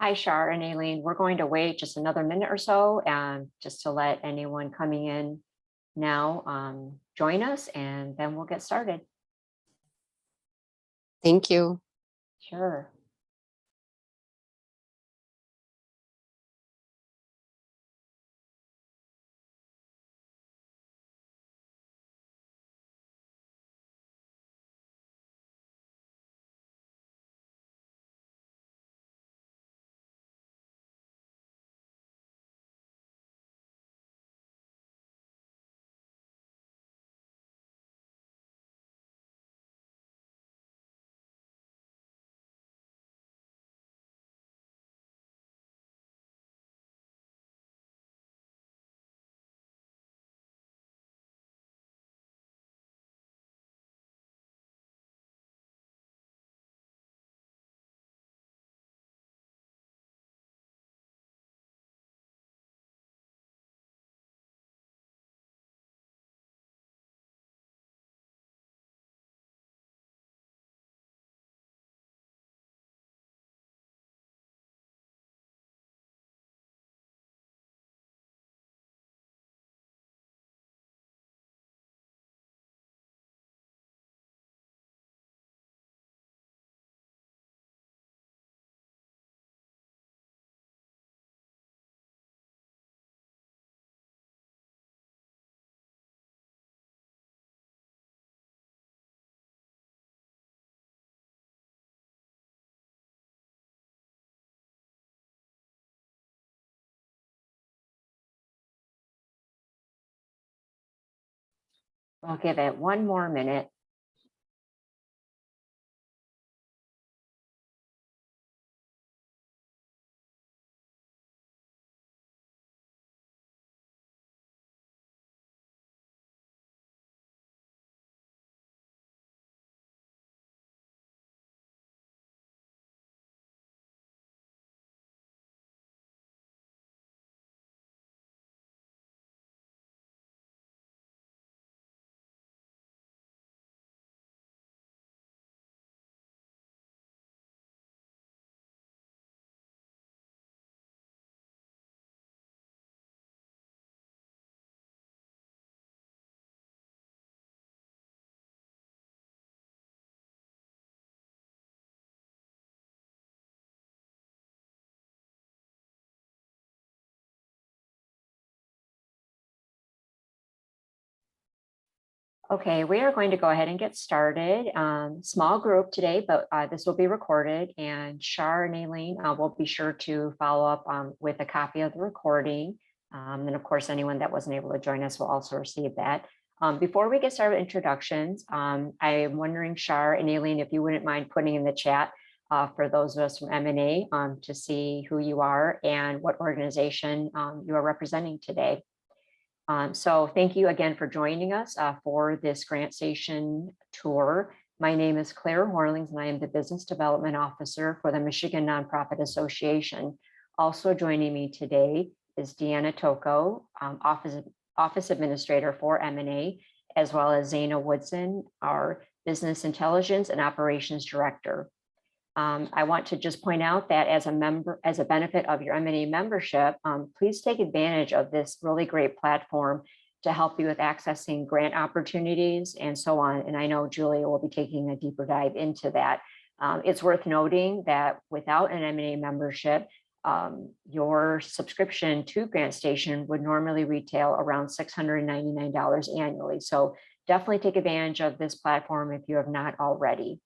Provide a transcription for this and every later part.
Hi, Shar and Aileen. We're going to wait just another minute or so just to let anyone coming in now join us, and then we'll get started. Thank you. Sure. I'll give it one more minute. Okay, we are going to go ahead and get started. Small group today, but this will be recorded, and Shar and Aileen will be sure to follow up with a copy of the recording. And of course, anyone that wasn't able to join us will also receive that. Before we get started with introductions, I am wondering, Shar and Aileen, if you wouldn't mind putting in the chat for those of us from M&A to see who you are and what organization you are representing today. So thank you again for joining us for this GrantStation tour. My name is Claire Horlings, and I am the Business Development Officer for the Michigan Nonprofit Association. Also joining me today is Deanna Toko, Office Administrator for M&A, as well as Zaina Woodson, our Business Intelligence and Operations Director. I want to just point out that as a benefit of your M&A membership, please take advantage of this really great platform to help you with accessing grant opportunities and so on. And I know Julia will be taking a deeper dive into that. It's worth noting that without an M&A membership, your subscription to GrantStation would normally retail around $699 annually. So definitely take advantage of this platform if you have not already.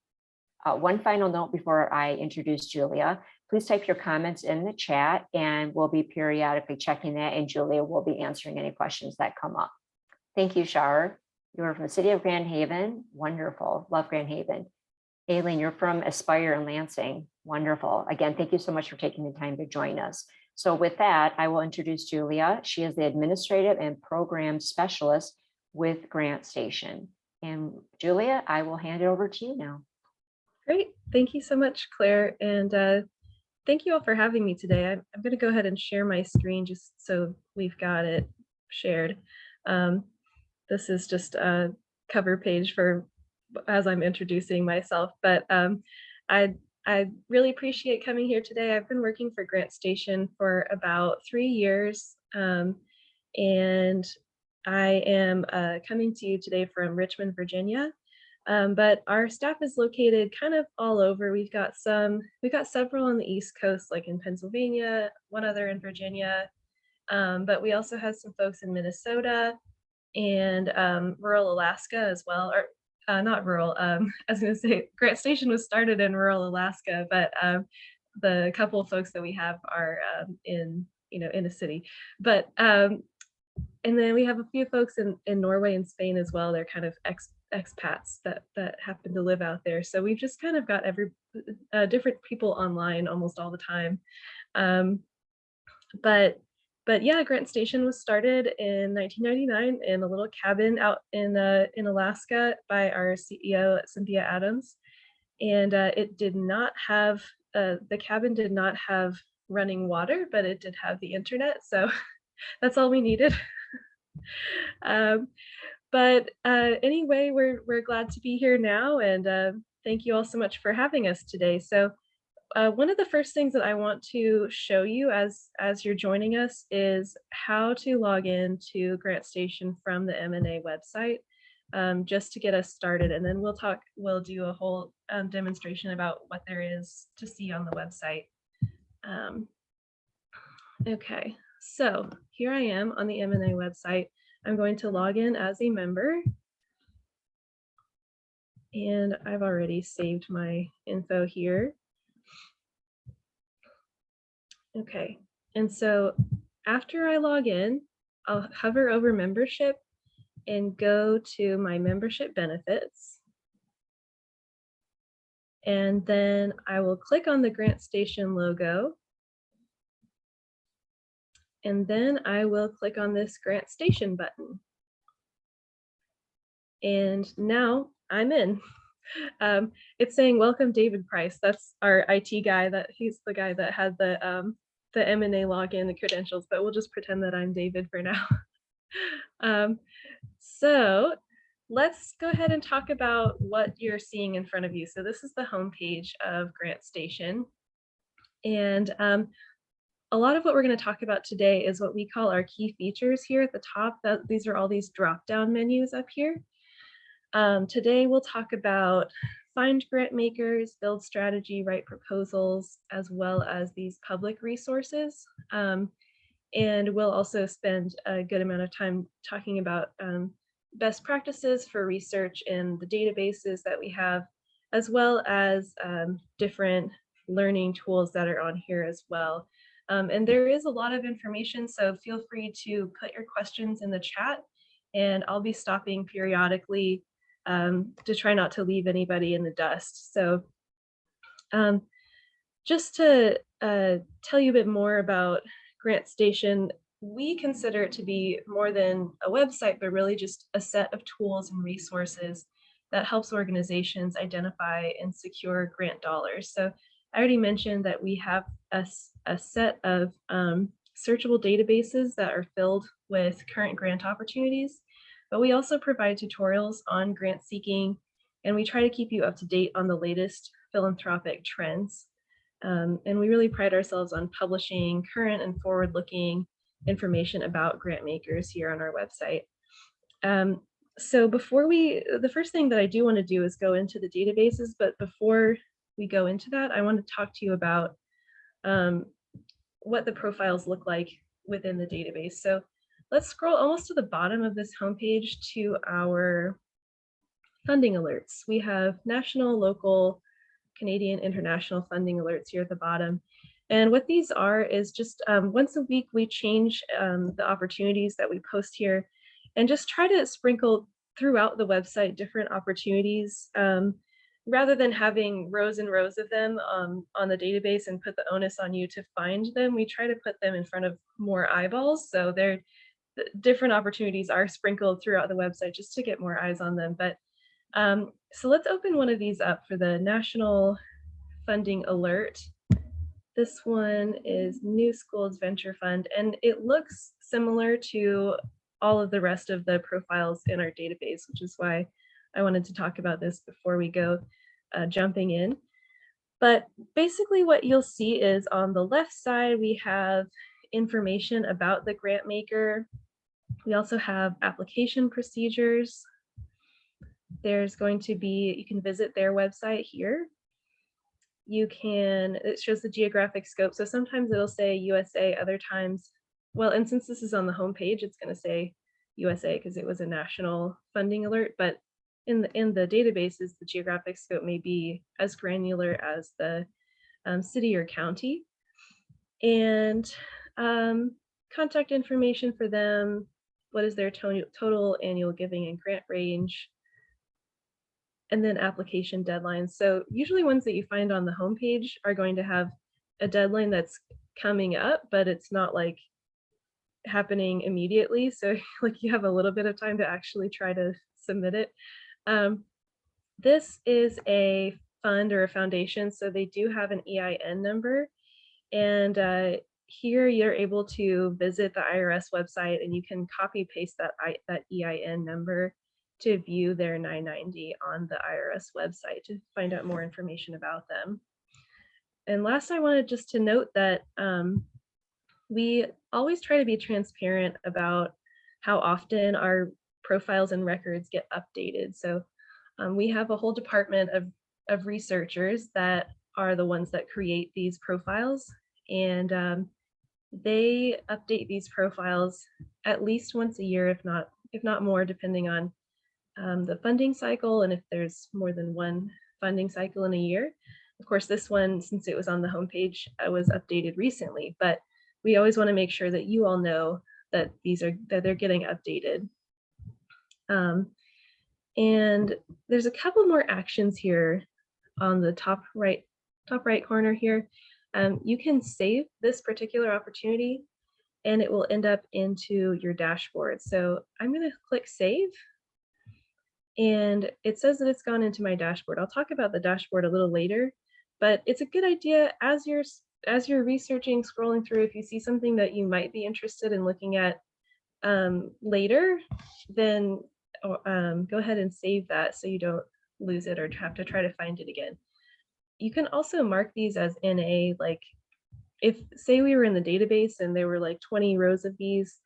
One final note before I introduce Julia, please type your comments in the chat, and we'll be periodically checking that, and Julia will be answering any questions that come up. Thank you, Shar. You're from the city of Grand Haven. Wonderful. Love Grand Haven. Aileen, you're from Aspire in Lansing. Wonderful. Again, thank you so much for taking the time to join us. So with that, I will introduce Julia. She is the Administrative and Program Specialist with GrantStation. And Julia, I will hand it over to you now. Great. Thank you so much, Claire. And thank you all for having me today. I'm going to go ahead and share my screen just so we've got it shared. This is just a cover page for as I'm introducing myself, but I really appreciate coming here today. I've been working for GrantStation for about 3 years, and I am coming to you today from Richmond, Virginia. But our staff is located kind of all over. We've got several on the East Coast, like in Pennsylvania, one other in Virginia, but we also have some folks in Minnesota and rural Alaska as well, or not rural. I was going to say Grant Station was started in rural Alaska, but the couple of folks that we have are in in a city. But and then we have a few folks in Norway and Spain as well. They're kind of expats that happen to live out there. So we've just kind of got every different people online almost all the time. Um, but but yeah, Grant Station was started in 1999 in a little cabin out in Alaska by our CEO Cynthia Adams, and it did not have the cabin did not have running water, but it did have the internet, so that's all we needed. Um, but anyway, we're glad to be here now, and thank you all so much for having us today. So one of the first things that I want to show you as you're joining us is how to log in to GrantStation from the M&A website, just to get us started. And then we'll do a whole demonstration about what there is to see on the website. Okay, so here I am on the M&A website. I'm going to log in as a member. And I've already saved my info here. Okay, and so after I log in, I'll hover over membership and go to my membership benefits. And then I will click on the GrantStation logo. And then I will click on this GrantStation button. And now I'm in. It's saying, welcome David Price. That's our IT guy. He's the guy that had the M&A login, the credentials, but we'll just pretend that I'm David for now. So let's go ahead and talk about what you're seeing in front of you. So this is the homepage of GrantStation. And a lot of what we're going to talk about today is what we call our key features here at the top. These are all these drop-down menus up here. Today we'll talk about find grant makers, build strategy, write proposals, as well as these public resources. And we'll also spend a good amount of time talking about best practices for research in the databases that we have, as well as different learning tools that are on here as well. And there is a lot of information, so feel free to put your questions in the chat, and I'll be stopping periodically to try not to leave anybody in the dust. So just to tell you a bit more about GrantStation, we consider it to be more than a website, but really just a set of tools and resources that helps organizations identify and secure grant dollars. So I already mentioned that we have a set of searchable databases that are filled with current grant opportunities, but we also provide tutorials on grant seeking, and we try to keep you up to date on the latest philanthropic trends. And we really pride ourselves on publishing current and forward-looking information about grant makers here on our website. So the first thing that I do want to do is go into the databases, but before we go into that, I want to talk to you about what the profiles look like within the database. So let's scroll almost to the bottom of this homepage to our funding alerts. We have national, local, Canadian, international funding alerts here at the bottom. And what these are is just once a week, we change the opportunities that we post here and just try to sprinkle throughout the website different opportunities. Rather than having rows and rows of them on the database and put the onus on you to find them, we try to put them in front of more eyeballs. So different opportunities are sprinkled throughout the website just to get more eyes on them. But so let's open one of these up for the National Funding Alert. This one is New Schools Venture Fund, and it looks similar to all of the rest of the profiles in our database, which is why I wanted to talk about this before we go jumping in. But basically what you'll see is on the left side, we have information about the grant maker. We also have application procedures. There's going to be, you can visit their website here. It shows the geographic scope. So sometimes it'll say USA, other times, well, and since this is on the homepage, it's going to say USA because it was a national funding alert. But in the databases, the geographic scope may be as granular as the city or county. And contact information for them. What is their total annual giving and grant range? And then application deadlines. So usually ones that you find on the homepage are going to have a deadline that's coming up, but it's not like happening immediately. So like you have a little bit of time to actually try to submit it. This is a fund or a foundation, so they do have an EIN number. And here you're able to visit the IRS website and you can copy paste that EIN number to view their 990 on the IRS website to find out more information about them. And last, I wanted just to note that we always try to be transparent about how often our profiles and records get updated. So we have a whole department of researchers that are the ones that create these profiles, and they update these profiles at least once a year, if not more, depending on the funding cycle and if there's more than one funding cycle in a year. Of course, this one, since it was on the homepage, was updated recently, but we always want to make sure that you all know that they're getting updated. And there's a couple more actions here on the top right corner here. You can save this particular opportunity and it will end up into your dashboard. So I'm going to click save. And it says that it's gone into my dashboard. I'll talk about the dashboard a little later, but it's a good idea as you're researching, scrolling through, if you see something that you might be interested in looking at later, then go ahead and save that so you don't lose it or have to try to find it again. You can also mark these as NA, like if say we were in the database and there were like 20 rows of these,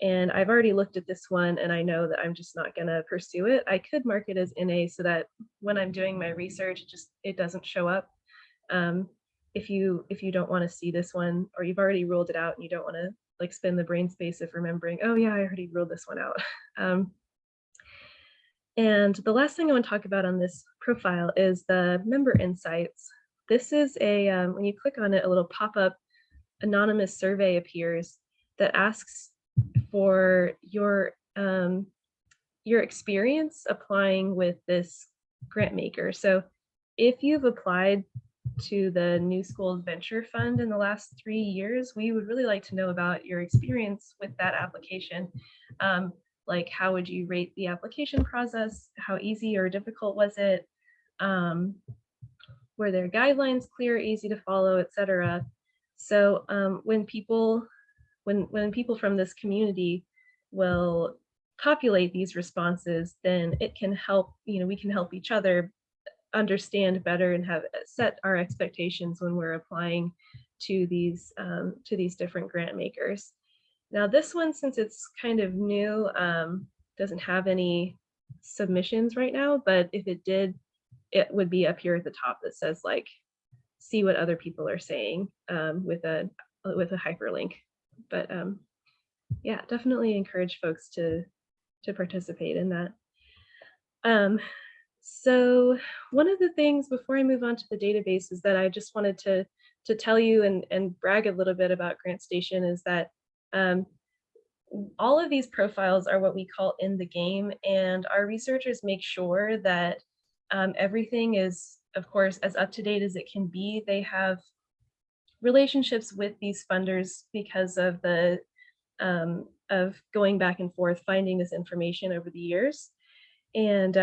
and I've already looked at this one and I know that I'm just not gonna pursue it, I could mark it as NA so that when I'm doing my research, it doesn't show up. If you don't want to see this one, or you've already ruled it out and you don't want to like spend the brain space of remembering, oh yeah, I already ruled this one out. And the last thing I want to talk about on this profile is the member insights. This is when you click on it, a little pop-up anonymous survey appears that asks for your experience applying with this grant maker. So if you've applied to the New Schools Venture Fund in the last 3 years, we would really like to know about your experience with that application. Like, how would you rate the application process? How easy or difficult was it? Were there guidelines clear, easy to follow, etc.? So when people from this community will populate these responses, then it can help, we can help each other understand better and have set our expectations when we're applying to these different grant makers. Now this one, since it's kind of new, doesn't have any submissions right now, but if it did, it would be up here at the top that says like, see what other people are saying, with a hyperlink. But yeah, definitely encourage folks to participate in that. So one of the things before I move on to the database is that I just wanted to tell you and brag a little bit about GrantStation is that all of these profiles are what we call in the game, and our researchers make sure that everything is, of course, as up to date as it can be. They have relationships with these funders because of the of going back and forth, finding this information over the years. And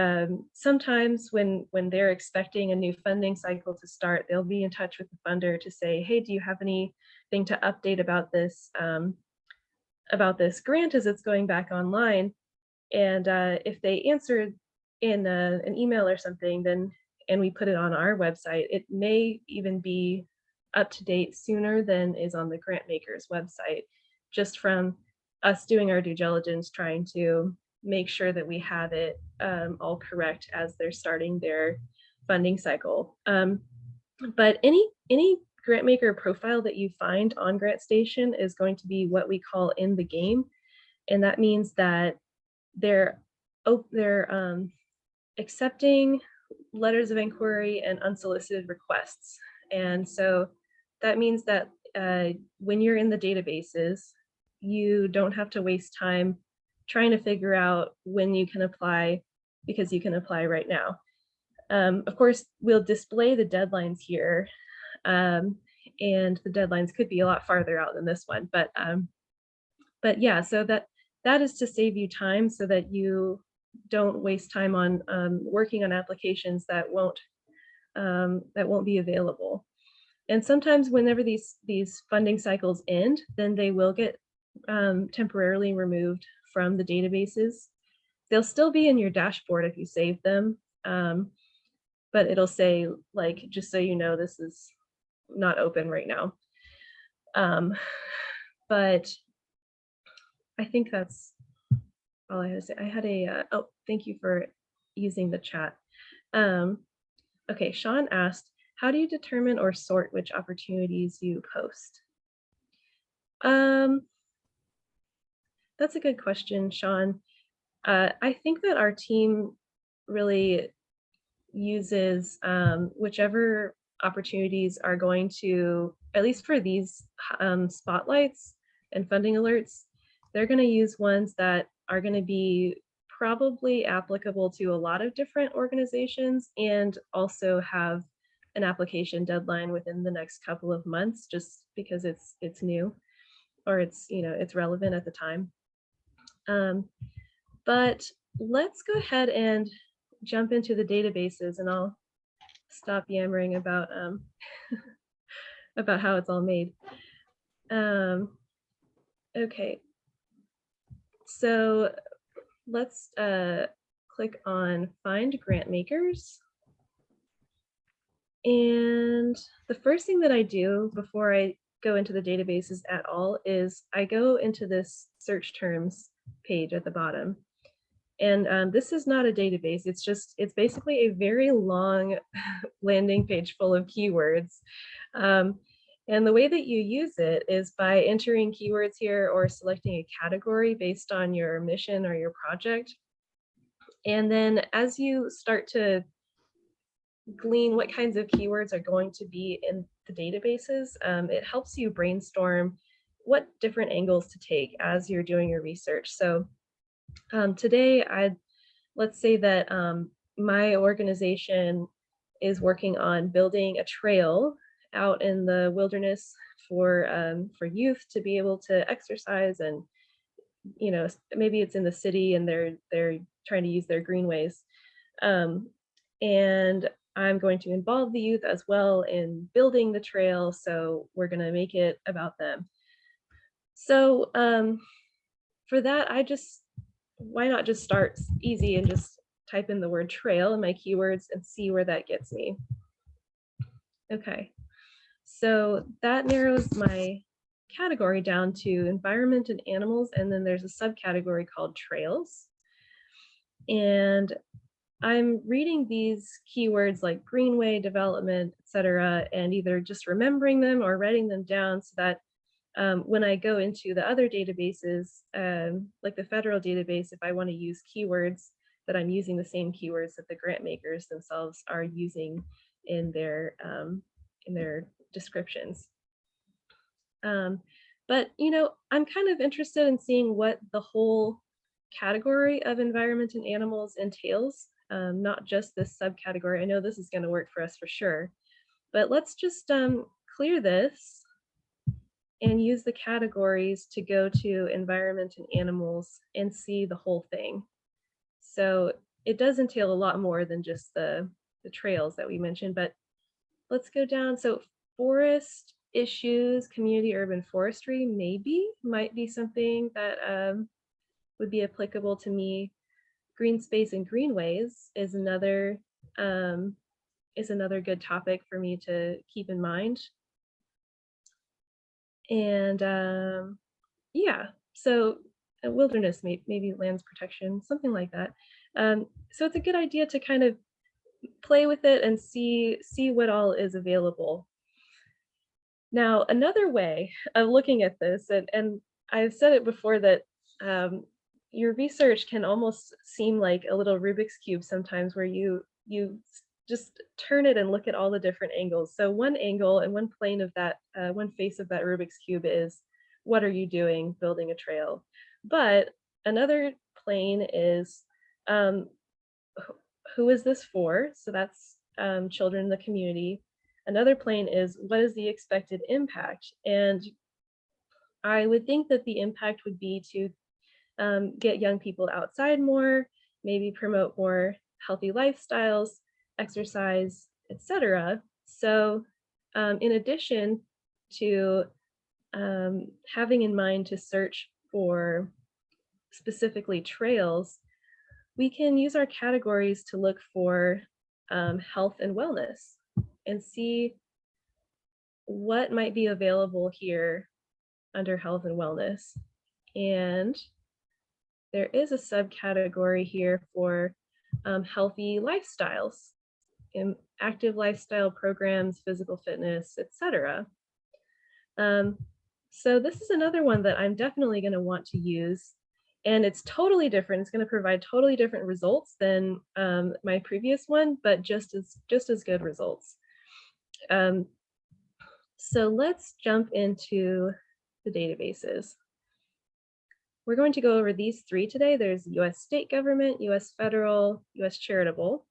sometimes when they're expecting a new funding cycle to start, they'll be in touch with the funder to say, hey, do you have anything to update about this grant as it's going back online? And if they answered in an email or something, then and we put it on our website, it may even be up to date sooner than is on the grant makers website, just from us doing our due diligence, trying to make sure that we have it all correct as they're starting their funding cycle. But any grant maker profile that you find on GrantStation is going to be what we call in the game, and that means that they're accepting letters of inquiry and unsolicited requests. And so that means that when you're in the databases, you don't have to waste time trying to figure out when you can apply, because you can apply right now. Of course, we'll display the deadlines here, and the deadlines could be a lot farther out than this one. But yeah, so that is to save you time so that you don't waste time on working on applications that won't be available. And sometimes whenever these funding cycles end, then they will get temporarily removed from the databases. They'll still be in your dashboard if you save them, but it'll say, like, just so you know, this is not open right now. But I think that's all I had to say. I had a, oh, thank you for using the chat. Okay, Sean asked, how do you determine or sort which opportunities you post? That's a good question, Sean. I think that our team really uses whichever opportunities are going to, at least for these spotlights and funding alerts, they're going to use ones that are going to be probably applicable to a lot of different organizations and also have an application deadline within the next couple of months, just because it's new, or it's, you know, it's relevant at the time. But let's go ahead and jump into the databases, and I'll stop yammering about about how it's all made. Okay, so let's click on Find Grant Makers. And the first thing that I do before I go into the databases at all is I go into this search terms page at the bottom. And this is not a database. It's basically a very long landing page full of keywords. And the way that you use it is by entering keywords here or selecting a category based on your mission or your project. And then as you start to glean what kinds of keywords are going to be in the databases, it helps you brainstorm what different angles to take as you're doing your research. So today, let's say that my organization is working on building a trail out in the wilderness for youth to be able to exercise, and, you know, maybe it's in the city and they're trying to use their greenways. And I'm going to involve the youth as well in building the trail, so we're going to make it about them. So for that, why not just start easy and just type in the word trail in my keywords and see where that gets me. Okay, so that narrows my category down to environment and animals, and then there's a subcategory called trails. And I'm reading these keywords like greenway, development, etc., and either just remembering them or writing them down so that when I go into the other databases, like the federal database, if I want to use keywords, that I'm using the same keywords that the grant makers themselves are using in their descriptions. But, you know, I'm kind of interested in seeing what the whole category of environment and animals entails, not just this subcategory. I know this is going to work for us for sure, but let's just clear this and use the categories to go to environment and animals and see the whole thing. So it does entail a lot more than just the trails that we mentioned, but let's go down. So forest issues, community urban forestry, might be something that would be applicable to me. Green space and greenways is another is another good topic for me to keep in mind. And yeah, so wilderness, maybe lands protection, something like that. So it's a good idea to kind of play with it and see what all is available. Now, another way of looking at this, and I've said it before that your research can almost seem like a little Rubik's cube sometimes, where you just turn it and look at all the different angles. So one angle and one plane of that, one face of that Rubik's cube is, what are you doing building a trail? But another plane is, um, who is this for? So that's children in the community. Another plane is, what is the expected impact? And I would think that the impact would be to get young people outside more, maybe promote more healthy lifestyles, exercise, etc. So in addition to having in mind to search for specifically trails, we can use our categories to look for health and wellness and see what might be available here under health and wellness. And there is a subcategory here for healthy lifestyles, active lifestyle programs, physical fitness, etc. So this is another one that I'm definitely going to want to use. And it's totally different. It's going to provide totally different results than my previous one, but just as good results. So let's jump into the databases. We're going to go over these three today. There's US state government, US federal, US charitable.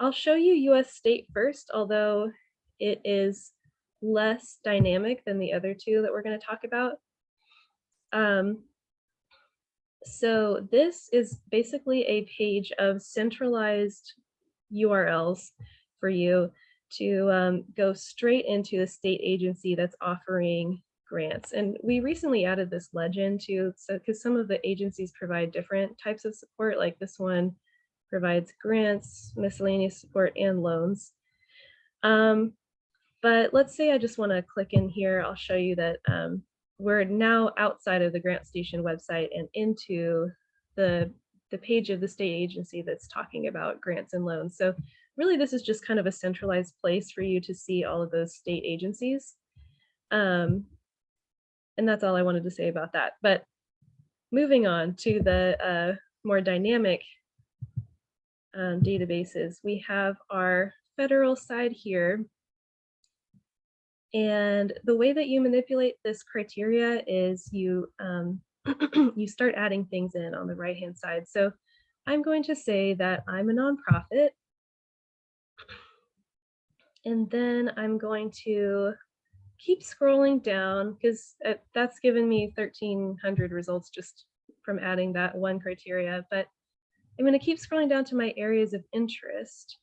I'll show you US state first, although it is less dynamic than the other two that we're going to talk about. So this is basically a page of centralized URLs for you to go straight into the state agency that's offering grants. And we recently added this legend too, so because some of the agencies provide different types of support, like this one provides grants, miscellaneous support, and loans. But let's say I just want to click in here. I'll show you that we're now outside of the GrantStation website and into the page of the state agency that's talking about grants and loans. So really, this is just kind of a centralized place for you to see all of those state agencies. And that's all I wanted to say about that. But moving on to the more dynamic databases, we have our federal side here. And the way that you manipulate this criteria is you you start adding things in on the right-hand side. So I'm going to say that I'm a nonprofit. And then I'm going to keep scrolling down because that's given me 1,300 results just from adding that one criteria. But I'm going to keep scrolling down to my areas of interest.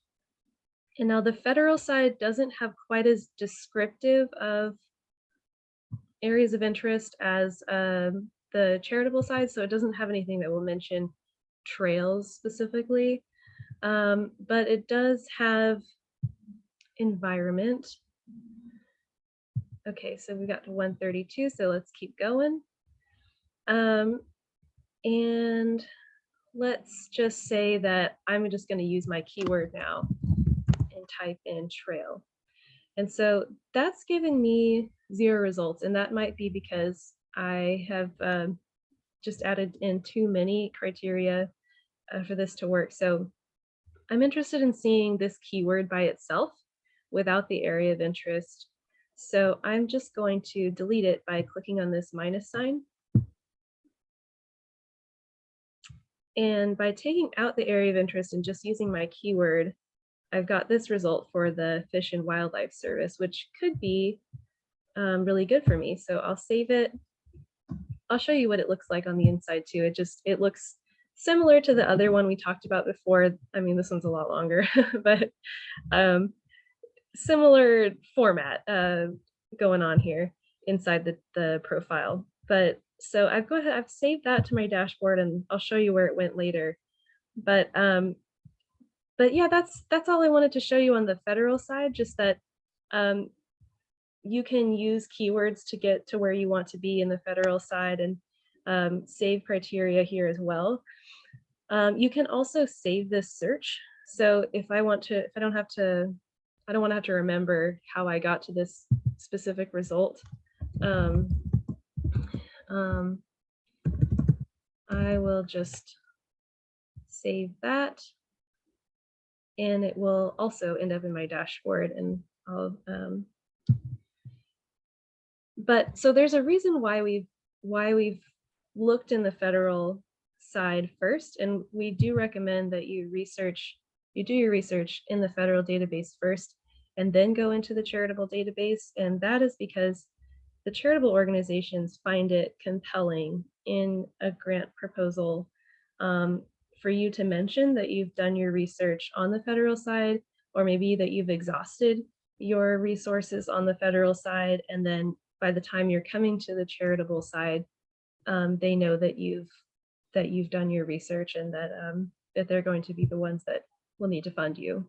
And now the federal side doesn't have quite as descriptive of areas of interest as the charitable side, so it doesn't have anything that will mention trails specifically, but it does have environment. Okay, so we got to 132, so let's keep going. And let's just say that I'm just going to use my keyword now and type in trail. And so that's given me 0 results, and that might be because I have just added in too many criteria for this to work. So I'm interested in seeing this keyword by itself without the area of interest. So I'm just going to delete it by clicking on this minus sign. And by taking out the area of interest and just using my keyword, I've got this result for the Fish and Wildlife Service, which could be really good for me. So I'll save it. I'll show you what it looks like on the inside too. It looks similar to the other one we talked about before. I mean, this one's a lot longer, but similar format going on here inside the profile. But so I've saved that to my dashboard, and I'll show you where it went later. But But yeah, that's all I wanted to show you on the federal side, just that um, you can use keywords to get to where you want to be in the federal side, and save criteria here as well. You can also save this search. So if I want to, if I don't have to, I don't want to have to remember how I got to this specific result. Um, I will just save that, and it will also end up in my dashboard. And I'll, but so there's a reason why we've looked in the federal side first, and we do recommend that you do your research in the federal database first, and then go into the charitable database. And that is because the charitable organizations find it compelling in a grant proposal for you to mention that you've done your research on the federal side, or maybe that you've exhausted your resources on the federal side, and then by the time you're coming to the charitable side, they know that you've done your research, and that they're going to be the ones that will need to fund you.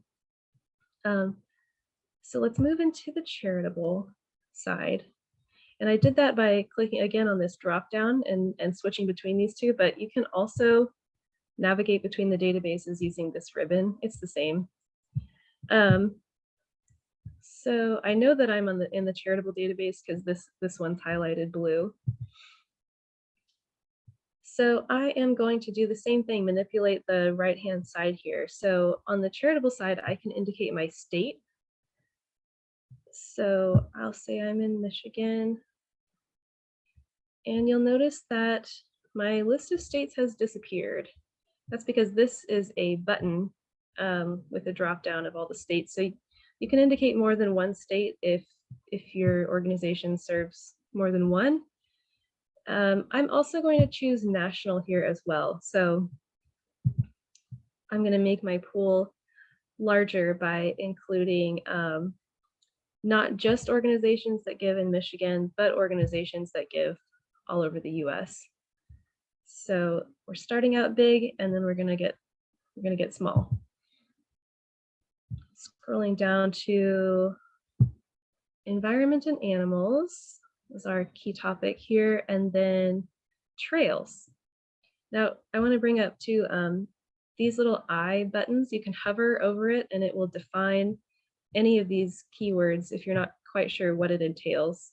So let's move into the charitable side. And I did that by clicking again on this drop down and switching between these two, but you can also navigate between the databases using this ribbon. It's the same. So I know that I'm in the charitable database because this one's highlighted blue. So I am going to do the same thing, manipulate the right-hand side here. So on the charitable side, I can indicate my state. So I'll say I'm in Michigan. And you'll notice that my list of states has disappeared. That's because this is a button with a drop down of all the states. So you can indicate more than one state if your organization serves more than one. I'm also going to choose national here as well. So I'm going to make my pool larger by including not just organizations that give in Michigan, but organizations that give all over the US. So we're starting out big, and then we're going to get small. Scrolling down to environment and animals is our key topic here, and then trails. Now I want to bring up too these little I buttons. You can hover over it and it will define any of these keywords if you're not quite sure what it entails.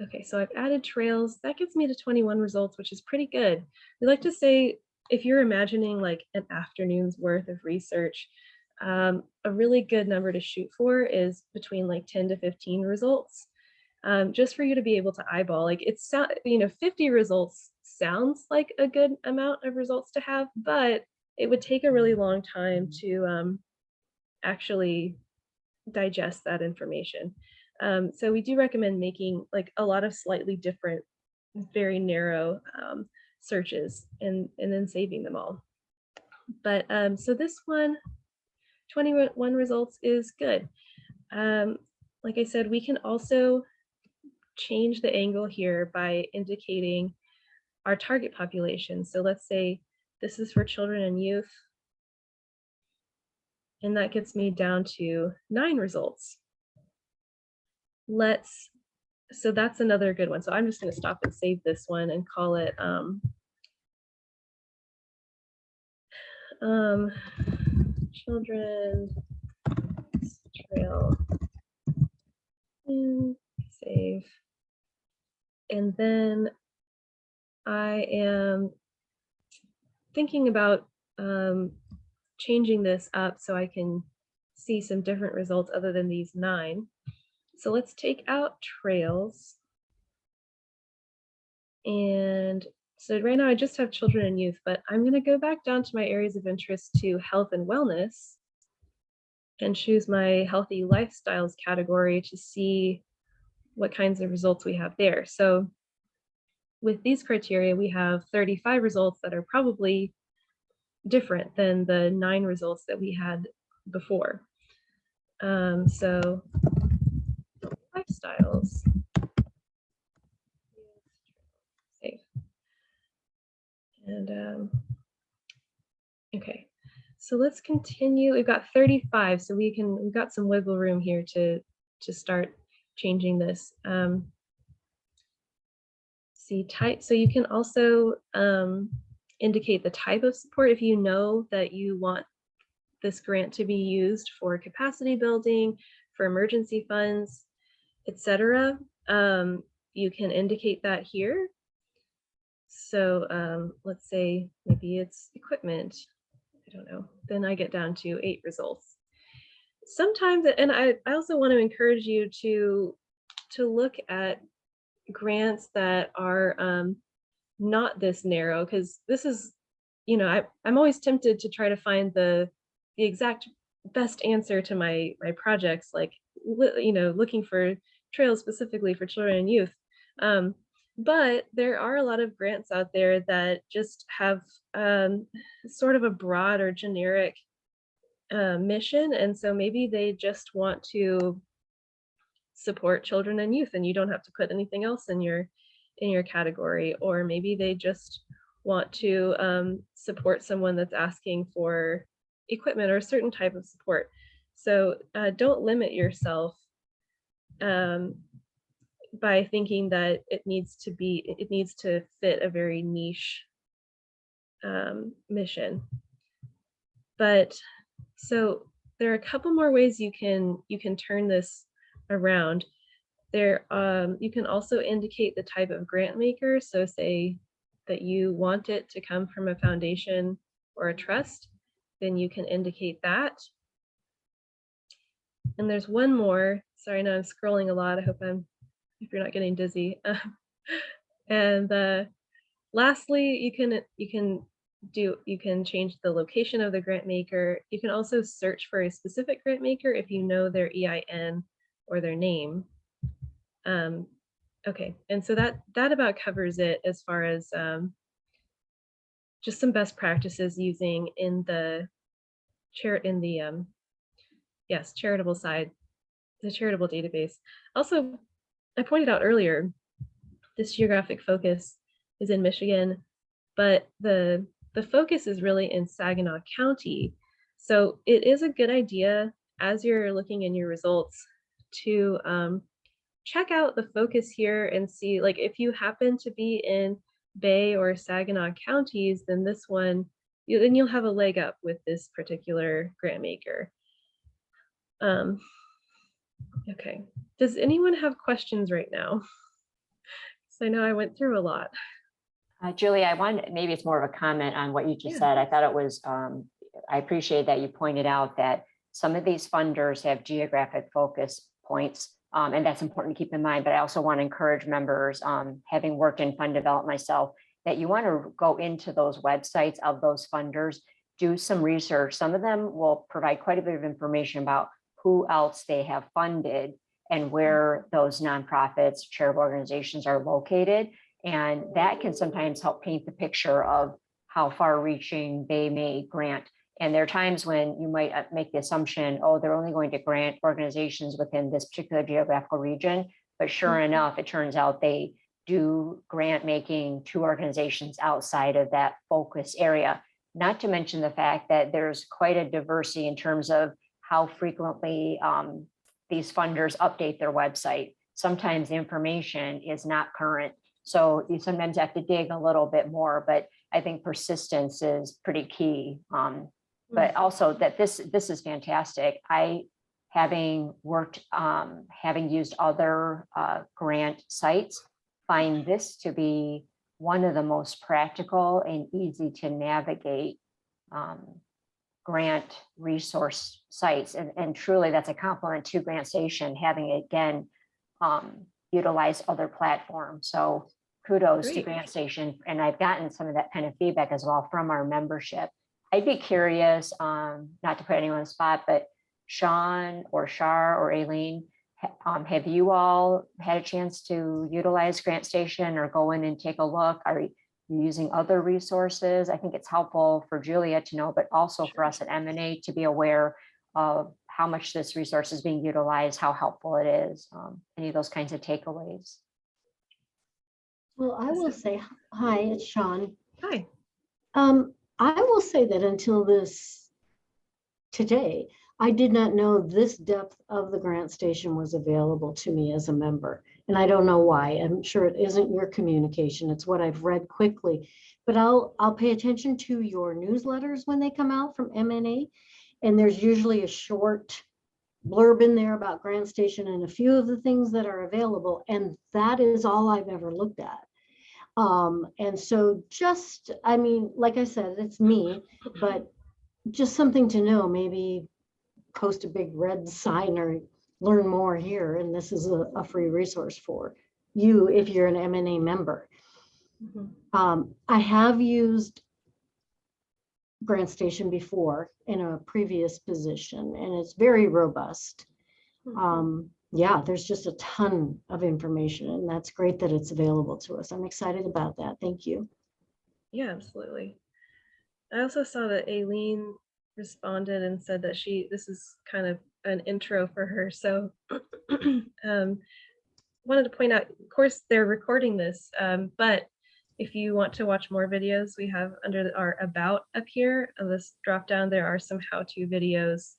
Okay, so I've added trails. That gets me to 21 results, which is pretty good. We like to say, if you're imagining like an afternoon's worth of research, a really good number to shoot for is between like 10 to 15 results, just for you to be able to eyeball. Like 50 results sounds like a good amount of results to have, but it would take a really long time to actually digest that information. So we do recommend making like a lot of slightly different, very narrow searches, and then saving them all. But so this one, 21 results is good. Like I said, we can also change the angle here by indicating our target population. So let's say this is for children and youth, and that gets me down to 9 results. So that's another good one. So I'm just going to stop and save this one and call it children trail, and save. And then I am thinking about changing this up so I can see some different results other than these 9. So let's take out trails. And so right now I just have children and youth, but I'm going to go back down to my areas of interest to health and wellness and choose my healthy lifestyles category to see what kinds of results we have there. So with these criteria, we have 35 results that are probably different than the 9 results that we had before. So lifestyles. Save. And Okay, so let's continue. We've got 35, so we've got some wiggle room here to start changing this. See type, so you can also indicate the type of support if you know that you want this grant to be used for capacity building, for emergency funds, etc. You can indicate that here. So let's say maybe it's equipment. I don't know. Then I get down to 8 results. Sometimes, and I also want to encourage you to look at grants that are not this narrow, because this is, I'm always tempted to try to find the exact best answer to my projects, like looking for trails specifically for children and youth. But there are a lot of grants out there that just have sort of a broad or generic mission, and so maybe they just want to support children and youth, and you don't have to put anything else in your category, or maybe they just want to support someone that's asking for equipment or a certain type of support. So don't limit yourself by thinking that it needs to fit a very niche mission. But so there are a couple more ways you can turn this around. There, you can also indicate the type of grant maker. So say that you want it to come from a foundation or a trust, then you can indicate that. And there's one more. Sorry, now I'm scrolling a lot. I hope if you're not getting dizzy. And lastly, you can change the location of the grant maker. You can also search for a specific grant maker if you know their EIN or their name. Okay, and so that about covers it as far as just some best practices using in the charitable side, the charitable database. Also, I pointed out earlier, this geographic focus is in Michigan, but the focus is really in Saginaw County. So it is a good idea, as you're looking in your results, to check out the focus here and see, like, if you happen to be in Bay or Saginaw counties, then this one, then you'll have a leg up with this particular grant maker. Okay, does anyone have questions right now? So I know I went through a lot. Julie, maybe it's more of a comment on what you just said. I thought it was, I appreciate that you pointed out that some of these funders have geographic focus points, and that's important to keep in mind. But I also want to encourage members, having worked in fund development myself, that you want to go into those websites of those funders, do some research. Some of them will provide quite a bit of information about who else they have funded and where those nonprofits, charitable organizations are located. And that can sometimes help paint the picture of how far-reaching they may grant. And there are times when you might make the assumption, oh, they're only going to grant organizations within this particular geographical region. But sure enough, it turns out they do grant making to organizations outside of that focus area. Not to mention the fact that there's quite a diversity in terms of how frequently these funders update their website. Sometimes the information is not current. So you sometimes have to dig a little bit more, but I think persistence is pretty key. But also that this is fantastic. Having used other grant sites, find this to be one of the most practical and easy to navigate grant resource sites. And truly that's a compliment to GrantStation, having it again utilize other platforms. So kudos to GrantStation. And I've gotten some of that kind of feedback as well from our membership. I'd be curious, not to put anyone on the spot, but Sean or Shar or Aileen, have you all had a chance to utilize GrantStation or go in and take a look? Are you using other resources? I think it's helpful for Julia to know, but also for us at M&A to be aware of how much this resource is being utilized, how helpful it is, any of those kinds of takeaways. Well, I will say, hi, it's Sean. Hi. I will say that until today, I did not know this depth of the GrantStation was available to me as a member. And I don't know why. I'm sure it isn't your communication. It's what I've read quickly. But I'll pay attention to your newsletters when they come out from MNA. And there's usually a short blurb in there about GrantStation and a few of the things that are available. And that is all I've ever looked at. And so just, I mean, like I said, it's me, but just something to know, maybe post a big red sign or learn more here. And this is a free resource for you if you're an MNA member. I have used GrantStation before in a previous position, and it's very robust. Yeah, there's just a ton of information, and that's great that it's available to us. I'm excited about that. Thank you. Yeah, absolutely. I also saw that Aileen responded and said that this is kind of an intro for her. So wanted to point out, of course, they're recording this, but if you want to watch more videos, we have under our About up here on this drop down, there are some how-to videos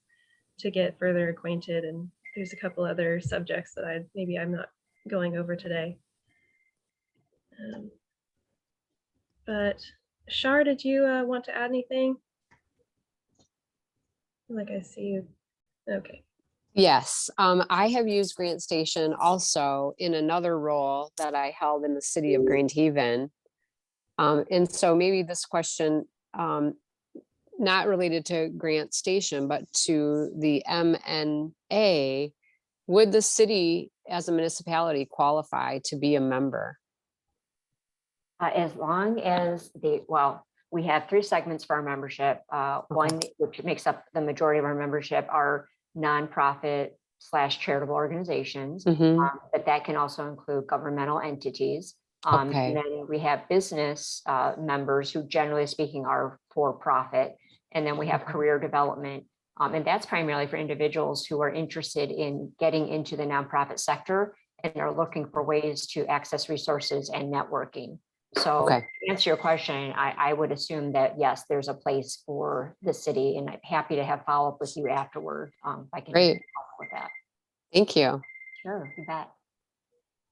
to get further acquainted. And there's a couple other subjects that I'm not going over today. But Shar, did you want to add anything? Like I see you. Okay. Yes, I have used GrantStation also in another role that I held in the city of Grand Haven. And so maybe this question, not related to GrantStation, but to the MNA, would the city as a municipality qualify to be a member? As long as we have 3 segments for our membership. One, which makes up the majority of our membership, are nonprofit/charitable organizations, but that can also include governmental entities. And then we have business members who, generally speaking, are for profit. And then we have career development. And that's primarily for individuals who are interested in getting into the nonprofit sector and are looking for ways to access resources and networking. So to answer your question, I would assume that, yes, there's a place for the city, and I'm happy to have follow up with you afterward. If I can help with that. Thank you. Sure, you bet.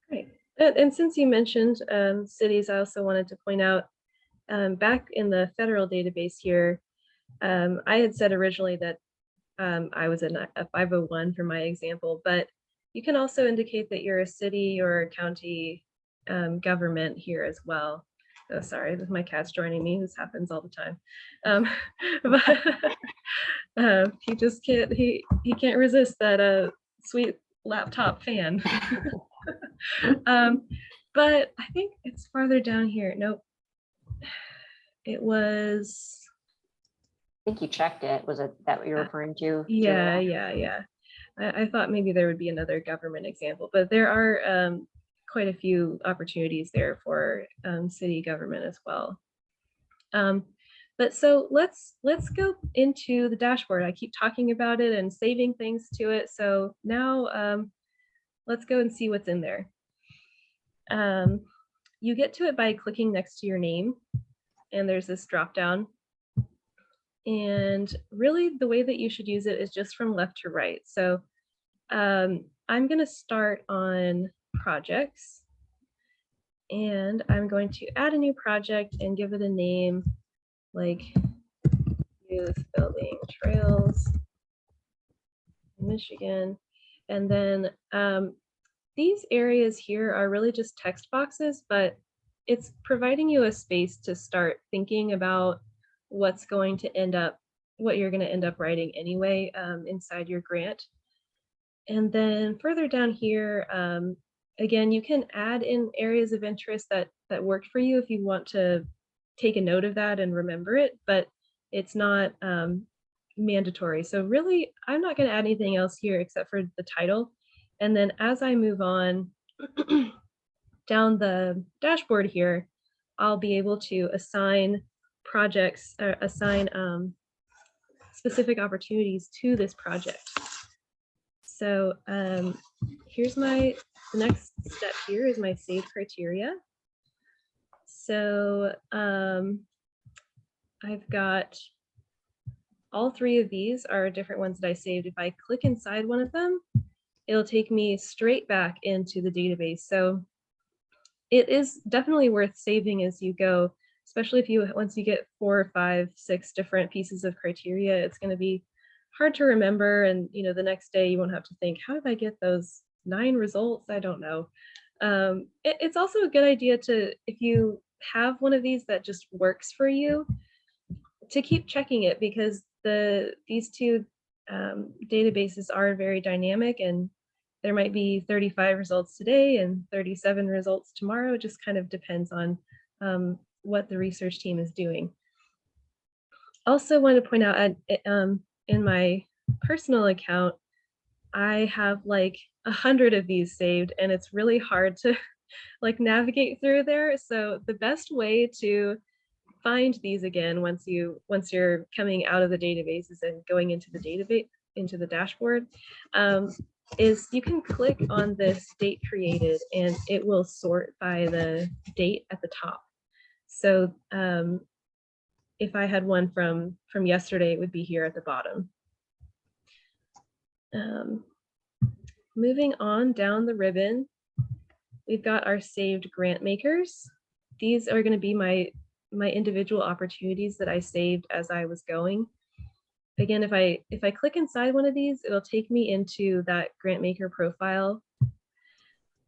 Great. And since you mentioned cities, I also wanted to point out back in the federal database here, I had said originally that I was a 501 for my example, but you can also indicate that you're a city or a county government here as well. Oh, sorry, my cat's joining me. This happens all the time. But he just can't. He can't resist that sweet laptop fan. But I think it's farther down here. Nope. It was. I think you checked it. Was it that what you're referring to? Yeah. I thought maybe there would be another government example, but there are quite a few opportunities there for city government as well. But so let's go into the dashboard. I keep talking about it and saving things to it. So now let's go and see what's in there. You get to it by clicking next to your name, and there's this drop down. And really the way that you should use it is just from left to right. So I'm going to start on projects, and I'm going to add a new project and give it a name like Youth Building Trails in Michigan. And then these areas here are really just text boxes, but it's providing you a space to start thinking about what you're going to end up writing anyway inside your grant. And then further down here, again, you can add in areas of interest that worked for you if you want to take a note of that and remember it, but it's not mandatory. So really, I'm not going to add anything else here except for the title. And then as I move on down the dashboard here, I'll be able to assign projects, or assign specific opportunities to this project. So here's the next step here is my save criteria. So I've got all three of these are different ones that I saved. If I click inside one of them, it'll take me straight back into the database. So it is definitely worth saving as you go, especially if once you get 4 or 5, 6 different pieces of criteria, it's going to be hard to remember. And the next day you won't have to think, how did I get those 9 results? I don't know. It's also a good idea to, if you have one of these that just works for you, to keep checking it, because these two databases are very dynamic, and there might be 35 results today and 37 results tomorrow. It just kind of depends on what the research team is doing. Also want to point out in my personal account, I have like 100 of these saved, and it's really hard to like navigate through there. So the best way to find these again once you're coming out of the databases and going into the database, into the dashboard, is you can click on this date created and it will sort by the date at the top. So if I had one from yesterday, it would be here at the bottom. Moving on down the ribbon, we've got our saved grant makers. These are going to be my individual opportunities that I saved as I was going. Again, if I click inside one of these, it'll take me into that grant maker profile.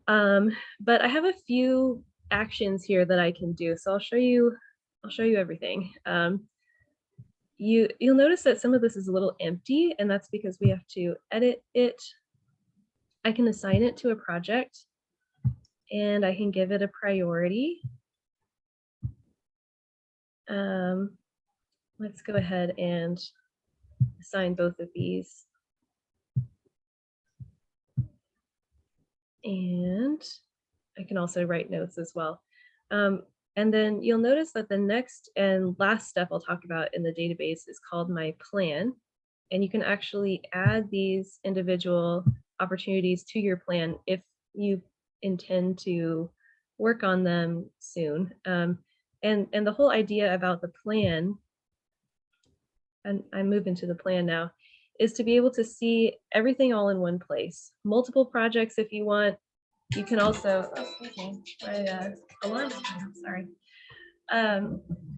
But I have a few actions here that I can do. So I'll show you everything. You'll notice that some of this is a little empty, and that's because we have to edit it. I can assign it to a project, and I can give it a priority. Let's go ahead and assign both of these. And I can also write notes as well. And then you'll notice that the next and last step I'll talk about in the database is called my plan. And you can actually add these individual opportunities to your plan if you intend to work on them soon. And the whole idea about the plan, and I'm moving to the plan now, is to be able to see everything all in one place. Multiple projects if you want. You can also, excuse me, my alarm, sorry.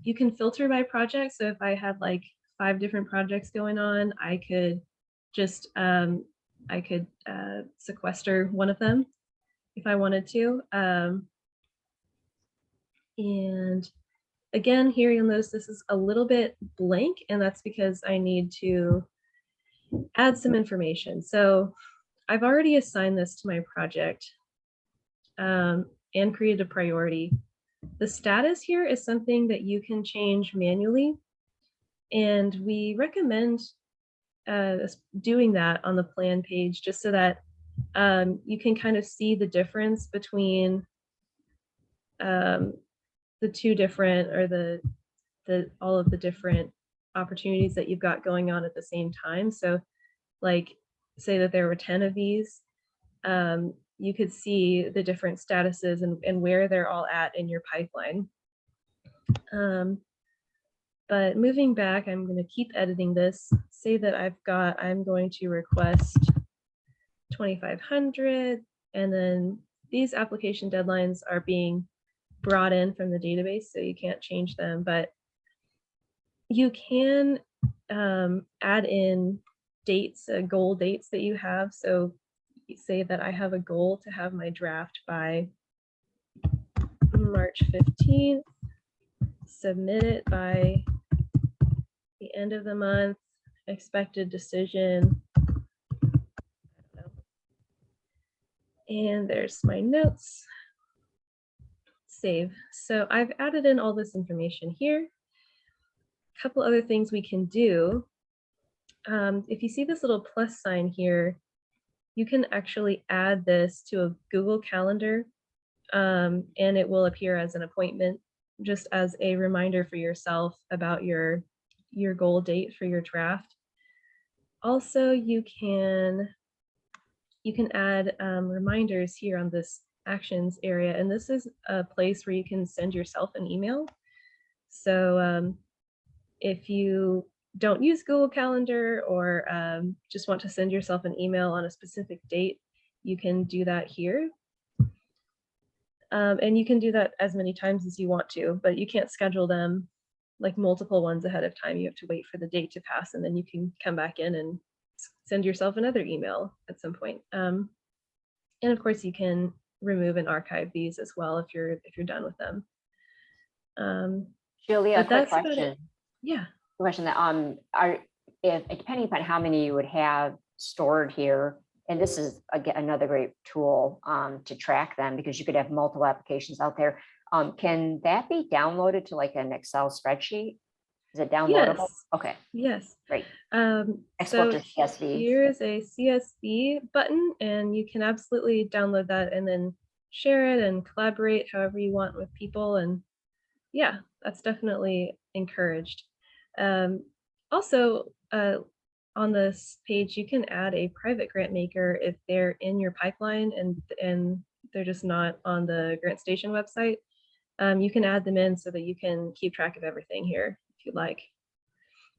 You can filter by project. So if I had like 5 different projects going on, I could just, sequester one of them if I wanted to. And again, here you'll notice this is a little bit blank, and that's because I need to add some information. So I've already assigned this to my project and created a priority. The status here is something that you can change manually, and we recommend doing that on the plan page just so that you can kind of see the difference between the two different, or all of the different opportunities that you've got going on at the same time. So like, say that there were 10 of these, you could see the different statuses and where they're all at in your pipeline. But moving back, I'm going to keep editing this. Say that I'm going to request 2,500, and then these application deadlines are being brought in from the database, so you can't change them, but you can add in dates, goal dates that you have. So you say that I have a goal to have my draft by March 15th, submit it by the end of the month, expected decision. And there's my notes. Save. So I've added in all this information here. A couple other things we can do. If you see this little plus sign here, you can actually add this to a Google Calendar, and it will appear as an appointment, just as a reminder for yourself about your goal date for your draft. Also, you can add reminders here on this actions area, and this is a place where you can send yourself an email. So if you don't use Google Calendar or just want to send yourself an email on a specific date, you can do that here. And you can do that as many times as you want to, but you can't schedule them like multiple ones ahead of time. You have to wait for the date to pass, and then you can come back in and send yourself another email at some point. And of course, you can remove and archive these as well if you're done with them. Julia, a But quick that's about it. question. Yeah. Question that if depending upon how many you would have stored here, and this is again another great tool to track them, because you could have multiple applications out there. Can that be downloaded to like an Excel spreadsheet? Is it downloadable? Yes. Okay, Yes. great. So Export to CSV. here's a CSV button, and you can absolutely download that and then share it and collaborate however you want with people. And yeah, that's definitely encouraged. Also, on this page, you can add a private grant maker if they're in your pipeline and they're just not on the GrantStation website. You can add them in so that you can keep track of everything here if you'd like.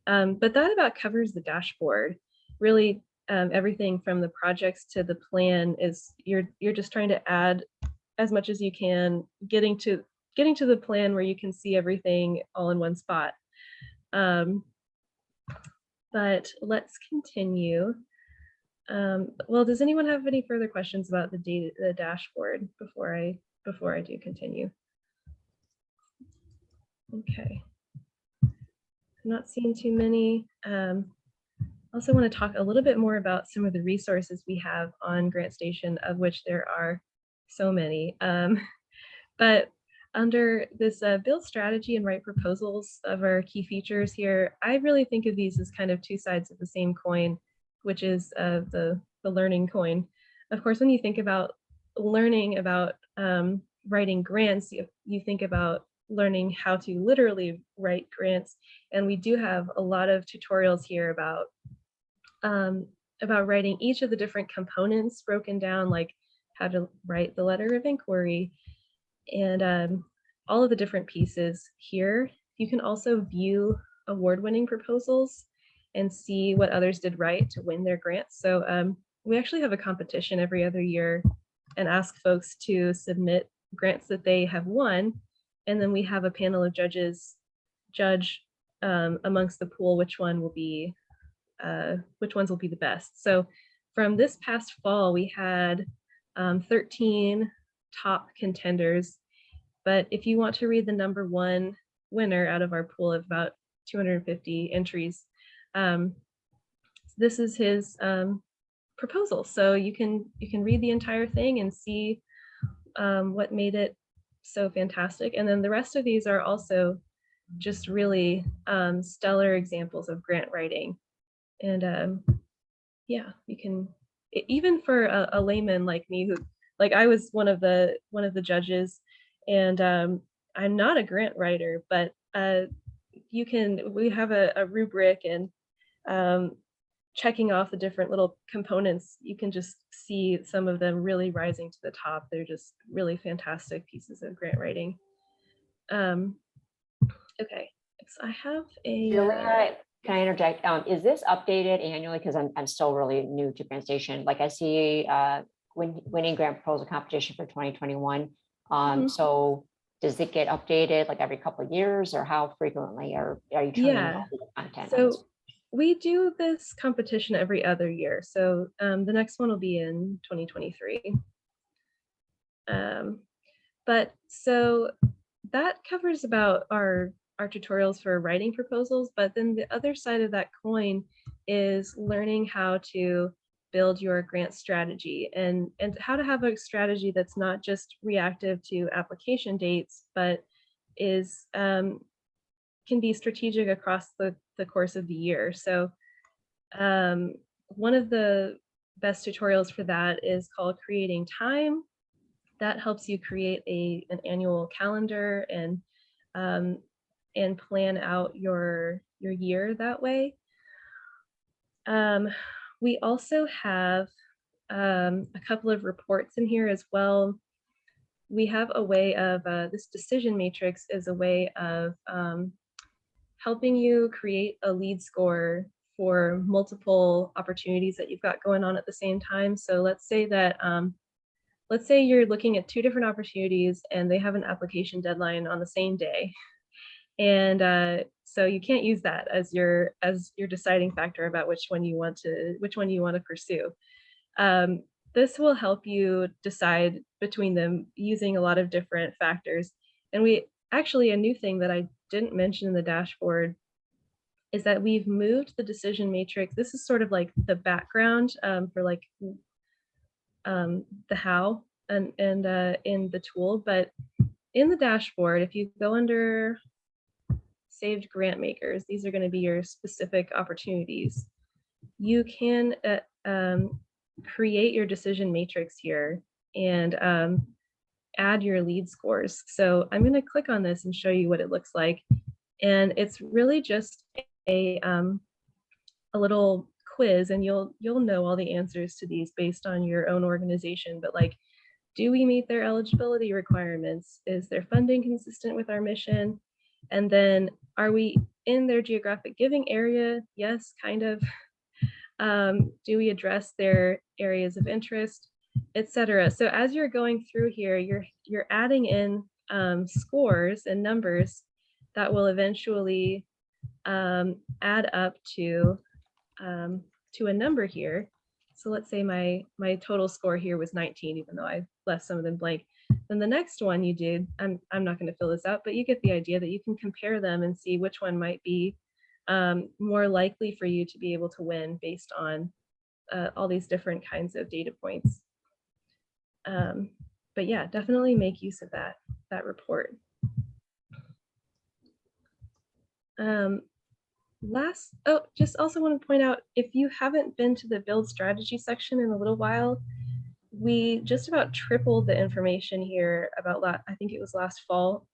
But that about covers the dashboard. Really, everything from the projects to the plan is you're just trying to add as much as you can, getting to the plan where you can see everything all in one spot. But let's continue. Well, does anyone have any further questions about the dashboard before I do continue? Okay. I'm not seeing too many. Also want to talk a little bit more about some of the resources we have on GrantStation, of which there are so many. But under this build strategy and write proposals of our key features here, I really think of these as kind of two sides of the same coin, which is the learning coin. Of course, when you think about learning about writing grants, you think about learning how to literally write grants. And we do have a lot of tutorials here about writing each of the different components broken down, like how to write the letter of inquiry, and all of the different pieces here. You can also view award-winning proposals and see what others did right to win their grants. So we actually have a competition every other year and ask folks to submit grants that they have won. And then we have a panel of judges judge amongst the pool which ones will be the best. So from this past fall, we had 13 top contenders. But if you want to read the number one winner out of our pool of about 250 entries, this is his proposal. So you can read the entire thing and see what made it so fantastic. And then the rest of these are also just really stellar examples of grant writing. And yeah, you can, even for a layman like me, who, like, I was one of the judges, and I'm not a grant writer, but we have a rubric, and checking off the different little components, you can just see some of them really rising to the top. They're just really fantastic pieces of grant writing. Okay, so I have a. Julia, can I interject? Is this updated annually? Because I'm still really new to GrantStation. Like I see winning grant proposal competition for 2021. So does it get updated like every couple of years, or how frequently are you turning all the content? So we do this competition every other year. So the next one will be in 2023. But so that covers about our tutorials for writing proposals, but then the other side of that coin is learning how to build your grant strategy and how to have a strategy that's not just reactive to application dates, but is can be strategic across the course of the year. So one of the best tutorials for that is called Creating Time. That helps you create an annual calendar and plan out your year that way. We also have a couple of reports in here as well. We have a way of, this decision matrix is a way of helping you create a lead score for multiple opportunities that you've got going on at the same time. So let's say that, let's say you're looking at 2 different opportunities and they have an application deadline on the same day. And so you can't use that as your deciding factor about which one you want to pursue. This will help you decide between them using a lot of different factors. And we actually, a new thing that I didn't mention in the dashboard is that we've moved the decision matrix. This is sort of like the background for like the how and in the tool, but in the dashboard, if you go under saved grant makers, these are going to be your specific opportunities. You can create your decision matrix here and add your lead scores. So I'm going to click on this and show you what it looks like. And it's really just a little quiz, and you'll know all the answers to these based on your own organization. But like, do we meet their eligibility requirements? Is their funding consistent with our mission? And then, are we in their geographic giving area? Yes, kind of. Do we address their areas of interest, etc.? So as you're going through here, you're adding in scores and numbers that will eventually add up to a number here. So let's say my total score here was 19, even though I left some of them blank. Then the next one you did, I'm not going to fill this out, but you get the idea that you can compare them and see which one might be more likely for you to be able to win based on all these different kinds of data points. But yeah, definitely make use of that report. Just also want to point out, if you haven't been to the build strategy section in a little while, we just about tripled the information here about I think it was last fall.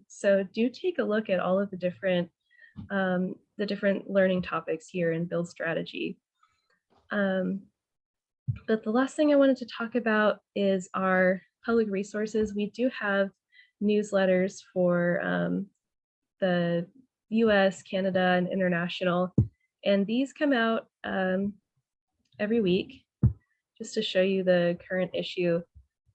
So do take a look at all of the different learning topics here in build strategy. But the last thing I wanted to talk about is our public resources. We do have newsletters for the US, Canada, and international, and these come out every week, just to show you the current issue.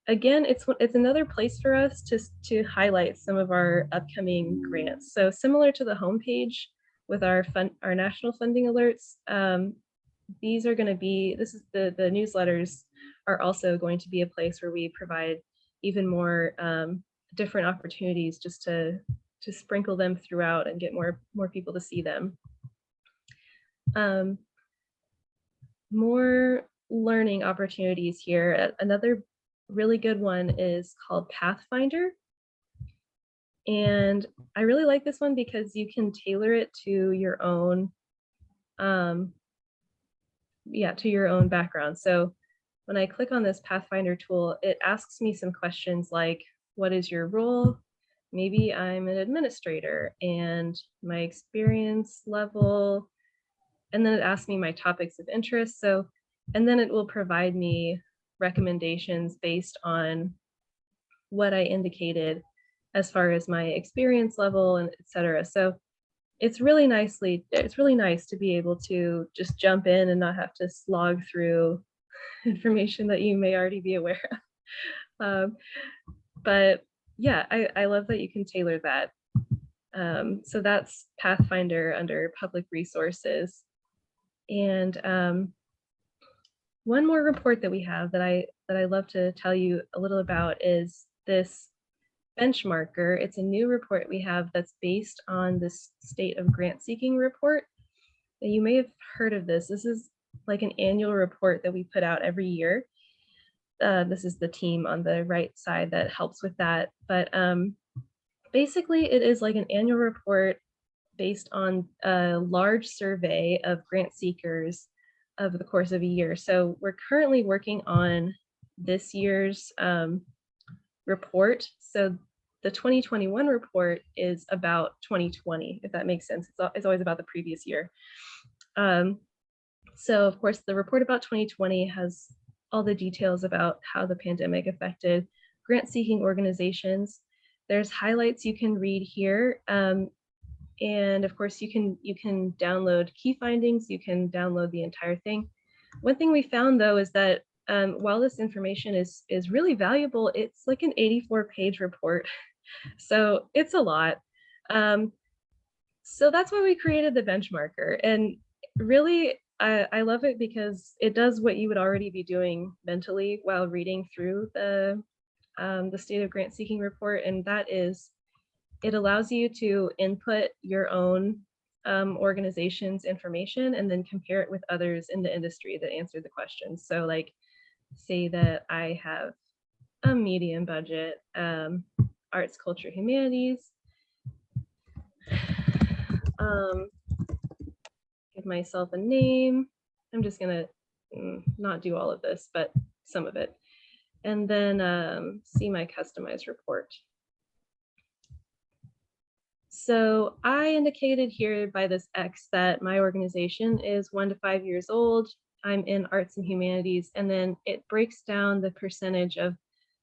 Again, it's another place for us to highlight some of our upcoming grants. So similar to the homepage with our national funding alerts, these are going to be, the newsletters are also going to be a place where we provide even more different opportunities just to sprinkle them throughout and get more people to see them. More learning opportunities here. Another really good one is called Pathfinder. And I really like this one because you can tailor it to your own, to your own background. So when I click on this Pathfinder tool, it asks me some questions like, what is your role? Maybe I'm an administrator and my experience level, and then it asks me my topics of interest. So, and then it will provide me recommendations based on what I indicated as far as my experience level and etc. So it's really nice to be able to just jump in and not have to slog through information that you may already be aware of. But yeah, I love that you can tailor that. So that's Pathfinder under public resources. And one more report that we have that I love to tell you a little about is this benchmarker. It's a new report we have that's based on this state of grant seeking report. You may have heard of this. This is like an annual report that we put out every year. This is the team on the right side that helps with that. But basically, it is like an annual report based on a large survey of grant seekers over the course of a year. So we're currently working on this year's report. So the 2021 report is about 2020, if that makes sense. It's always about the previous year. So of course, the report about 2020 has all the details about how the pandemic affected grant-seeking organizations. There's highlights you can read here. And of course, you can download key findings, you can download the entire thing. One thing we found though is that while this information is really valuable, it's like an 84-page report. So it's a lot. So that's why we created the benchmarker. And really, I love it because it does what you would already be doing mentally while reading through the State of Grant Seeking report. And that is, it allows you to input your own organization's information and then compare it with others in the industry that answered the questions. So like, say that I have a medium budget, arts, culture, humanities. Give myself a name. I'm just gonna not do all of this, but some of it. And then see my customized report. So I indicated here by this X that my organization is 1 to 5 years old. I'm in arts and humanities, and then it breaks down the percentage of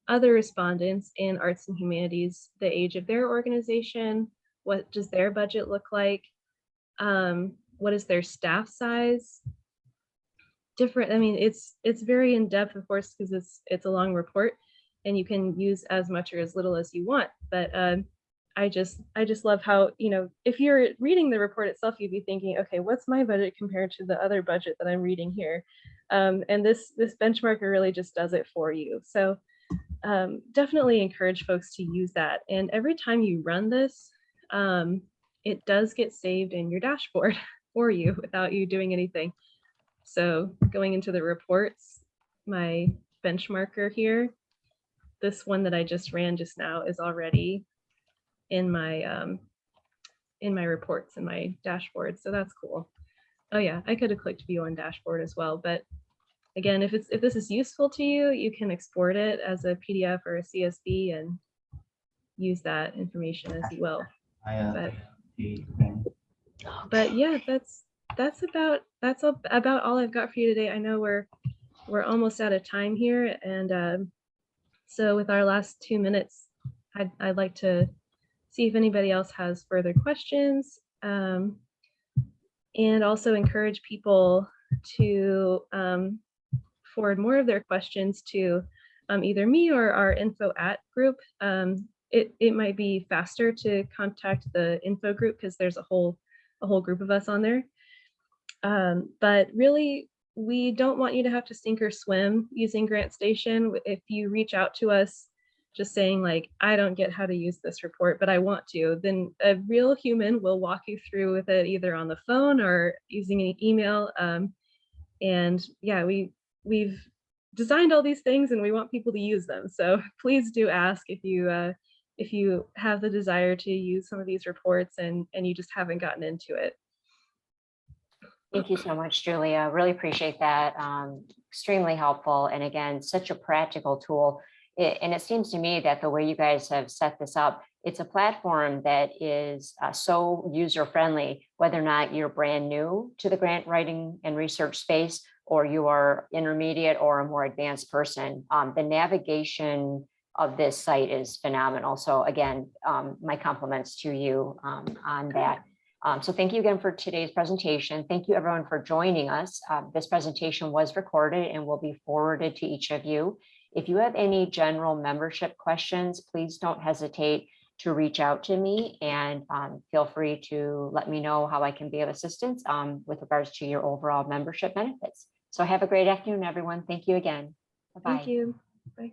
other respondents in arts and humanities, the age of their organization, what does their budget look like, what is their staff size, different. I mean, it's very in depth, of course, because it's a long report, and you can use as much or as little as you want. But I just love how, you know, if you're reading the report itself, you'd be thinking, okay, what's my budget compared to the other budget that I'm reading here? And this benchmarker really just does it for you. So definitely encourage folks to use that. And every time you run this, it does get saved in your dashboard for you without you doing anything. So going into the reports, my benchmarker here, this one that I just ran just now is already in my reports in my dashboard. So that's cool. Oh yeah, I could have clicked view on dashboard as well. But again, if this is useful to you, you can export it as a PDF or a CSV and use that information as you will. But yeah, that's about all I've got for you today. I know we're almost out of time here, and so with our last 2 minutes, I'd like to see if anybody else has further questions, and also encourage people to forward more of their questions to either me or our info@ group. It might be faster to contact the info group because there's a whole group of us on there. But really, we don't want you to have to sink or swim using GrantStation. If you reach out to us just saying like, I don't get how to use this report, but I want to, then a real human will walk you through with it either on the phone or using an email. And yeah, we've designed all these things and we want people to use them. So please do ask if you have the desire to use some of these reports and you just haven't gotten into it. Thank you so much, Julia. Really appreciate that. Extremely helpful. And again, such a practical tool. And it seems to me that the way you guys have set this up, it's a platform that is so user-friendly, whether or not you're brand new to the grant writing and research space, or you are intermediate or a more advanced person. The navigation of this site is phenomenal. So again, my compliments to you on that. So thank you again for today's presentation. Thank you everyone for joining us. This presentation was recorded and will be forwarded to each of you. If you have any general membership questions, please don't hesitate to reach out to me, and feel free to let me know how I can be of assistance with regards to your overall membership benefits. So have a great afternoon, everyone. Thank you again. Bye-bye. Thank you. Bye.